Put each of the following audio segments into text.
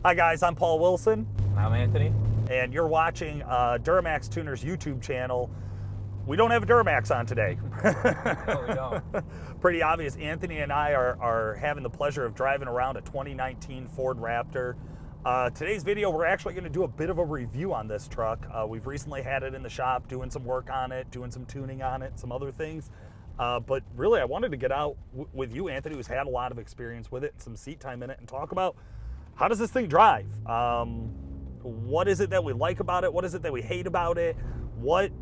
Hi guys, I'm Paul Wilson. I'm Anthony. And you're watching Duramax Tuners YouTube channel. We don't have a Duramax on today. No, we don't. Pretty obvious. Anthony and I are having the pleasure of driving around a 2019 Ford Raptor. Today's video, we're actually going to do a bit of a review on this truck. We've recently had it in the shop, doing some work on it, doing some tuning on it, some other things. But really, I wanted to get out with you, Anthony, who's had a lot of experience with it, some seat time in it, and talk about how does this thing drive? What is it that we like about it? What is it that we hate about it? What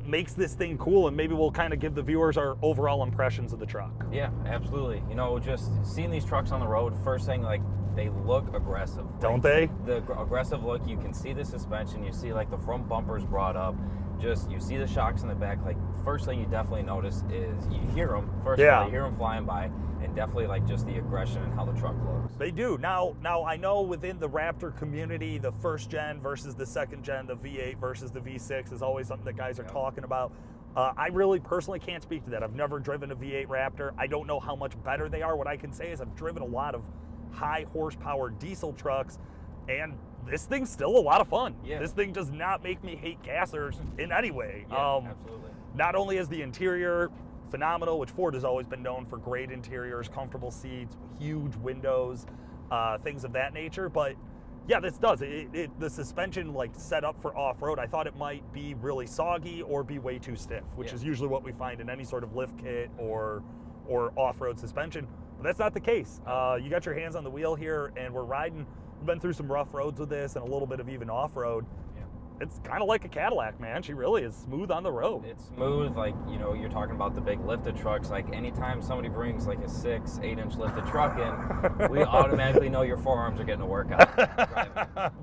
makes this thing cool? And maybe we'll kind of give the viewers our overall impressions of the truck. Yeah, absolutely. You know, just seeing these trucks on the road, first thing, like, they look aggressive. Don't they? The aggressive look, you can see the suspension, you see like the front bumpers brought up, just you see the shocks in the back. Like, first thing you definitely notice is you hear them. First of all, you hear them flying by, and definitely like just the aggression and how the truck looks. They do. Now I know within the Raptor community, the first gen versus the second gen, the V8 versus the V6 is always something that guys are talking about. I really personally can't speak to that. I've never driven a V8 Raptor. I don't know how much better they are. What I can say is I've driven a lot of high horsepower diesel trucks, and this thing's still a lot of fun. Yeah. This thing does not make me hate gassers in any way. Yeah, absolutely. Not only is the interior phenomenal, which Ford has always been known for, great interiors, comfortable seats, huge windows, things of that nature, but yeah, this does. The suspension, like, set up for off-road, I thought it might be really soggy or be way too stiff, which is usually what we find in any sort of lift kit or off-road suspension. But that's not the case. You got your hands on the wheel here, and we're riding. We've been through some rough roads with this and a little bit of even off-road. Yeah. It's kind of like a Cadillac, man. She really is smooth on the road. It's smooth. Like, you know, you're talking about the big lifted trucks. Like, anytime somebody brings like a 6-8 inch lifted truck in, we automatically know your forearms are getting a workout.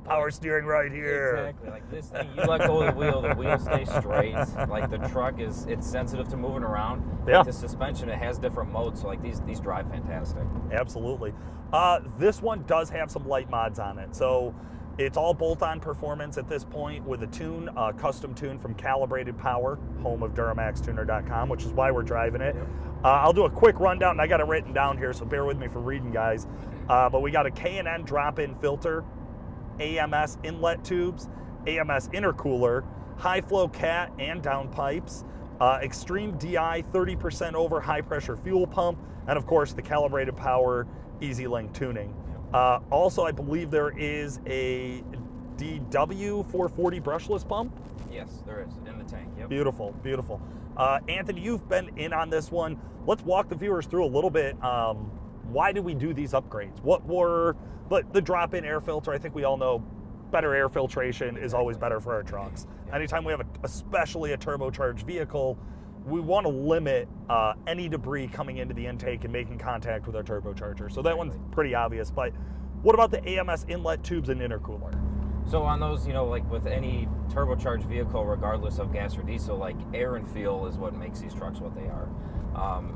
Power steering right here. Exactly. Like, this thing, you let go of the wheel stays straight. Like, the truck it's sensitive to moving around. Yeah. Like, the suspension, it has different modes, so like these drive fantastic. Absolutely. This one does have some light mods on it. So it's all bolt-on performance at this point with a tune, custom tune from Calibrated Power, home of DuramaxTuner.com, which is why we're driving it. Yep. I'll do a quick rundown, and I got it written down here, so bear with me for reading, guys. But we got a K&N drop-in filter, AMS inlet tubes, AMS intercooler, high-flow cat and downpipes, extreme DI 30% over high-pressure fuel pump, and of course the Calibrated Power Easy Link tuning. Also, I believe there is a DW 440 brushless pump. Yes, there is, in the tank. Yep. Beautiful, beautiful. Anthony, you've been in on this one. Let's walk the viewers through a little bit. Why did we do these upgrades? What were the drop-in air filter? I think we all know better air filtration is always better for our trucks. Yep. Anytime we have especially a turbocharged vehicle, we want to limit any debris coming into the intake and making contact with our turbocharger. So that one's pretty obvious, but what about the AMS inlet tubes and intercooler? So on those, you know, like with any turbocharged vehicle, regardless of gas or diesel, like air and fuel is what makes these trucks what they are.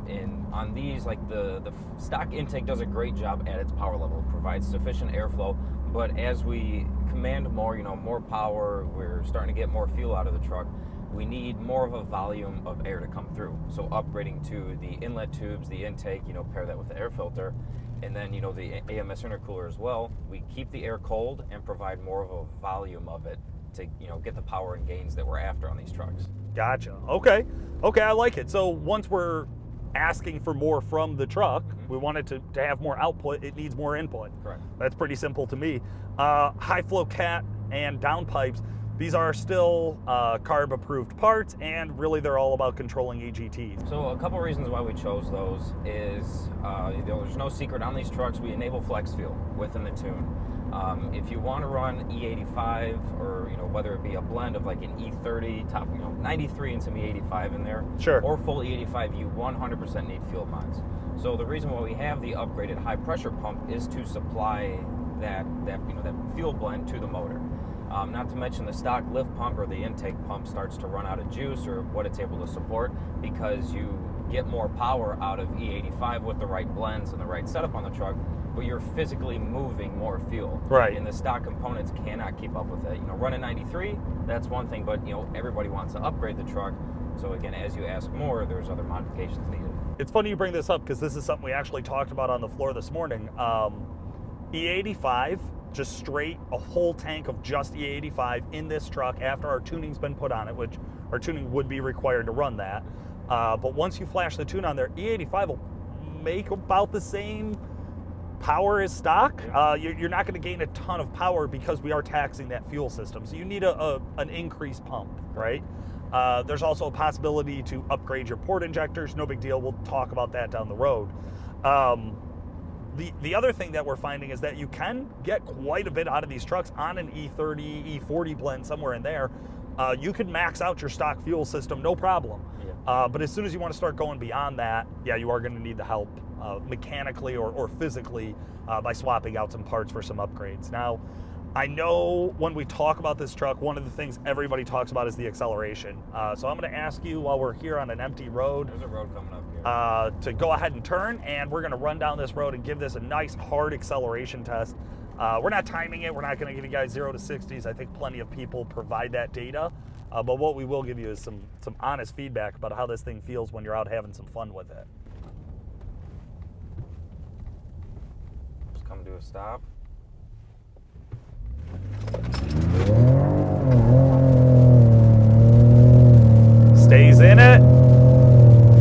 And on these, like the stock intake does a great job at its power level, provides sufficient airflow, but as we command more, you know, more power, we're starting to get more fuel out of the truck, we need more of a volume of air to come through. So upgrading to the inlet tubes, the intake, you know, pair that with the air filter, and then, you know, the AMS intercooler as well. We keep the air cold and provide more of a volume of it to, you know, get the power and gains that we're after on these trucks. Gotcha. Okay, I like it. So once we're asking for more from the truck, we want it to have more output, it needs more input. Correct. That's pretty simple to me. High flow cat and downpipes, these are still CARB approved parts, and really they're all about controlling EGTs. So a couple reasons why we chose those is, you know, there's no secret on these trucks, we enable flex fuel within the tune. If you want to run E85, or, you know, whether it be a blend of like an E30, top, you know, 93 and some E85 in there, sure, or full E85, you 100% need fuel mods. So the reason why we have the upgraded high pressure pump is to supply that you know, that fuel blend to the motor. Not to mention the stock lift pump or the intake pump starts to run out of juice or what it's able to support, because you get more power out of E85 with the right blends and the right setup on the truck, but you're physically moving more fuel. Right. And the stock components cannot keep up with it. You know, running 93, that's one thing, but, you know, everybody wants to upgrade the truck. So again, as you ask more, there's other modifications needed. It's funny you bring this up, because this is something we actually talked about on the floor this morning. E85 just straight a whole tank of just E85 in this truck after our tuning's been put on it, which our tuning would be required to run that. But once you flash the tune on there, E85 will make about the same power as stock. You're not going to gain a ton of power because we are taxing that fuel system. So you need an increased pump, right? There's also a possibility to upgrade your port injectors. No big deal. We'll talk about that down the road. The other thing that we're finding is that you can get quite a bit out of these trucks on an E30, E40 blend, somewhere in there. You can max out your stock fuel system, no problem. But as soon as you want to start going beyond that, yeah, you are going to need the help mechanically or physically by swapping out some parts for some upgrades. Now, I know when we talk about this truck, one of the things everybody talks about is the acceleration. So I'm going to ask you while we're here on an empty road. There's a road coming up here. To go ahead and turn, and we're going to run down this road and give this a nice hard acceleration test. We're not timing it. We're not going to give you guys 0 to 60s. I think plenty of people provide that data. But what we will give you is some honest feedback about how this thing feels when you're out having some fun with it. Just come to a stop. Stays in it.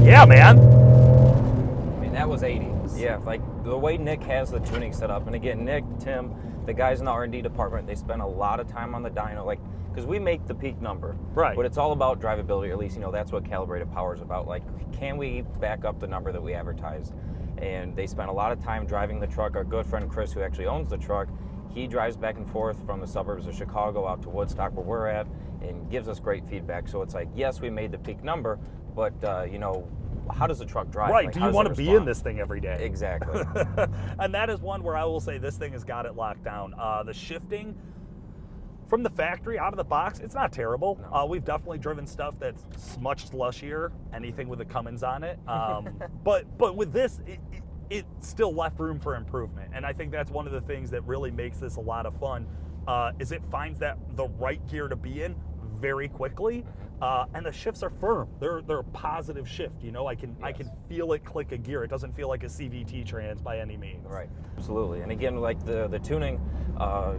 Yeah, man. I mean, that was 80. Yeah, like the way Nick has the tuning set up, and again, Nick, Tim, the guys in the R&D department, they spend a lot of time on the dyno, like, because we make the peak number, right? But it's all about drivability, or at least, you know, that's what Calibrated Power is about. Like, can we back up the number that we advertise? And they spend a lot of time driving the truck. Our good friend Chris, who actually owns the truck, he drives back and forth from the suburbs of Chicago out to Woodstock, where we're at, and gives us great feedback. So it's like, yes, we made the peak number, but you know, how does the truck drive? Right, like, do you want to be in this thing every day? Exactly. And that is one where I will say this thing has got it locked down. The shifting from the factory out of the box, it's not terrible. No. We've definitely driven stuff that's much slushier, anything with the Cummins on it. But with this, it still left room for improvement. And I think that's one of the things that really makes this a lot of fun, is it finds that the right gear to be in very quickly. And the shifts are firm. They're a positive shift. You know, I can feel it click a gear. It doesn't feel like a CVT trans by any means. Right. Absolutely. And again, like the tuning,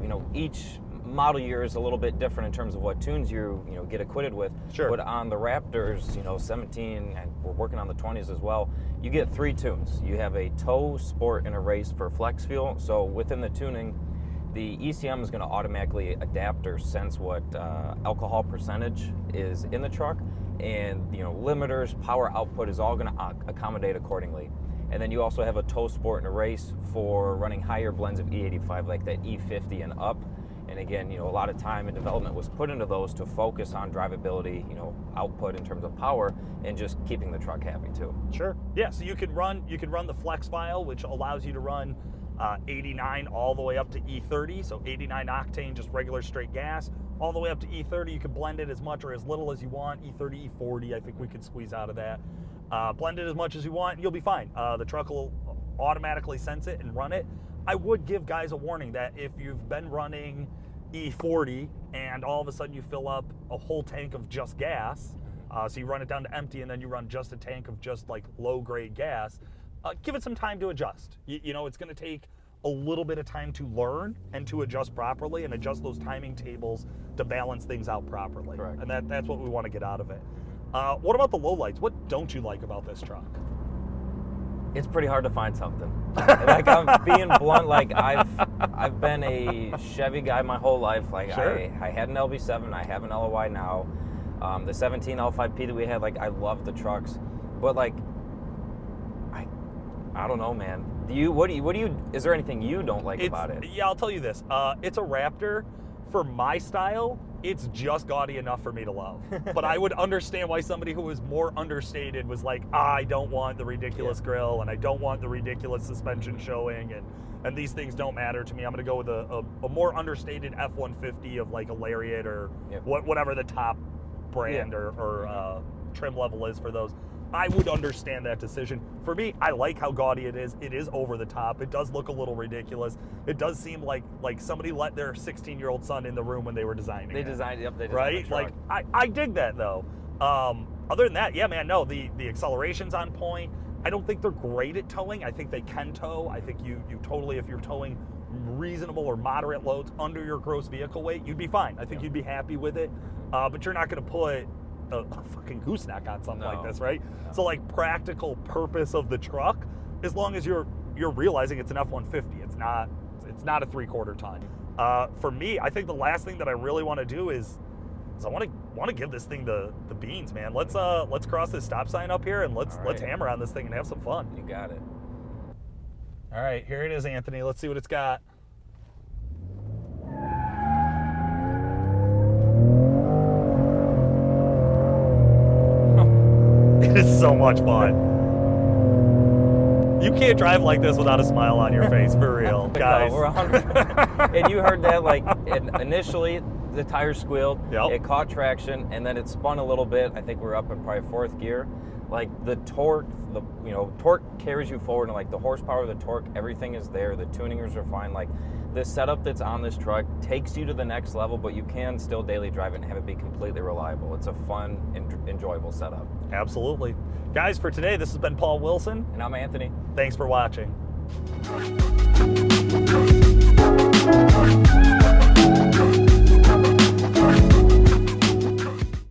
you know, each model year is a little bit different in terms of what tunes you get equipped with. Sure. But on the Raptors, you know, 17, and we're working on the 20s as well, you get 3 tunes. You have a tow, sport, and a race for flex fuel. So within the tuning, the ECM is going to automatically adapt or sense what alcohol percentage is in the truck, and you know, limiters, power output is all going to accommodate accordingly. And then you also have a tow, sport, and a race for running higher blends of E85, like that E50 and up. And again, you know, a lot of time and development was put into those to focus on drivability, you know, output in terms of power, and just keeping the truck happy too. Sure. Yeah. So you can run the flex file, which allows you to run 89 all the way up to E30. So 89 octane, just regular straight gas, all the way up to E30. You can blend it as much or as little as you want. E30, E40, I think we could squeeze out of that. Blend it as much as you want, and you'll be fine. The truck will automatically sense it and run it. I would give guys a warning that if you've been running E40 and all of a sudden you fill up a whole tank of just gas, so you run it down to empty and then you run just a tank of just like low grade gas, give it some time to adjust. You know, it's going to take a little bit of time to learn and to adjust properly and adjust those timing tables to balance things out properly. Correct. And that's what we want to get out of it. What about the lowlights? What don't you like about this truck? It's pretty hard to find something. Like, I'm being blunt, like I've been a Chevy guy my whole life. Like, sure. I had an LB7, I have an LOI now. The 17 L5P that we had, like, I love the trucks, but like, I don't know, man. Is there anything you don't like about it? Yeah, I'll tell you this. It's a Raptor. For my style, it's just gaudy enough for me to love. But I would understand why somebody who was more understated was like, I don't want the ridiculous grill, and I don't want the ridiculous suspension showing, and these things don't matter to me. I'm going to go with a more understated F-150 of like a Lariat or whatever the top brand or trim level is for those. I would understand that decision. For me, I like how gaudy it is. It is over the top. It does look a little ridiculous. It does seem like somebody let their 16-year-old son in the room when they were designing it. They designed the right? truck. Like, I dig that, though. Other than that, yeah, man, no, the acceleration's on point. I don't think they're great at towing. I think they can tow. I think you totally, if you're towing reasonable or moderate loads under your gross vehicle weight, you'd be fine. I think you'd be happy with it. But you're not going to put a fucking gooseneck on something like this, right? No. So like practical purpose of the truck, as long as you're realizing it's an F-150, it's not a 3/4 ton. For me, I think the last thing that I really want to do is I want to give this thing the beans, man. Let's cross this stop sign up here and let's hammer on this thing and have some fun. You got it. All right, here it is, Anthony. Let's see what it's got. It is so much fun. You can't drive like this without a smile on your face, for real, guys. No, we're 100%. And you heard that, like, initially the tires squealed, it caught traction, and then it spun a little bit. I think we're up in probably 4th gear. Like, the torque, torque carries you forward, and like the horsepower, the torque, everything is there. The tuningers are fine. Like, the setup that's on this truck takes you to the next level, but you can still daily drive it and have it be completely reliable. It's a fun, enjoyable setup. Absolutely. Guys, for today, this has been Paul Wilson. And I'm Anthony. Thanks for watching.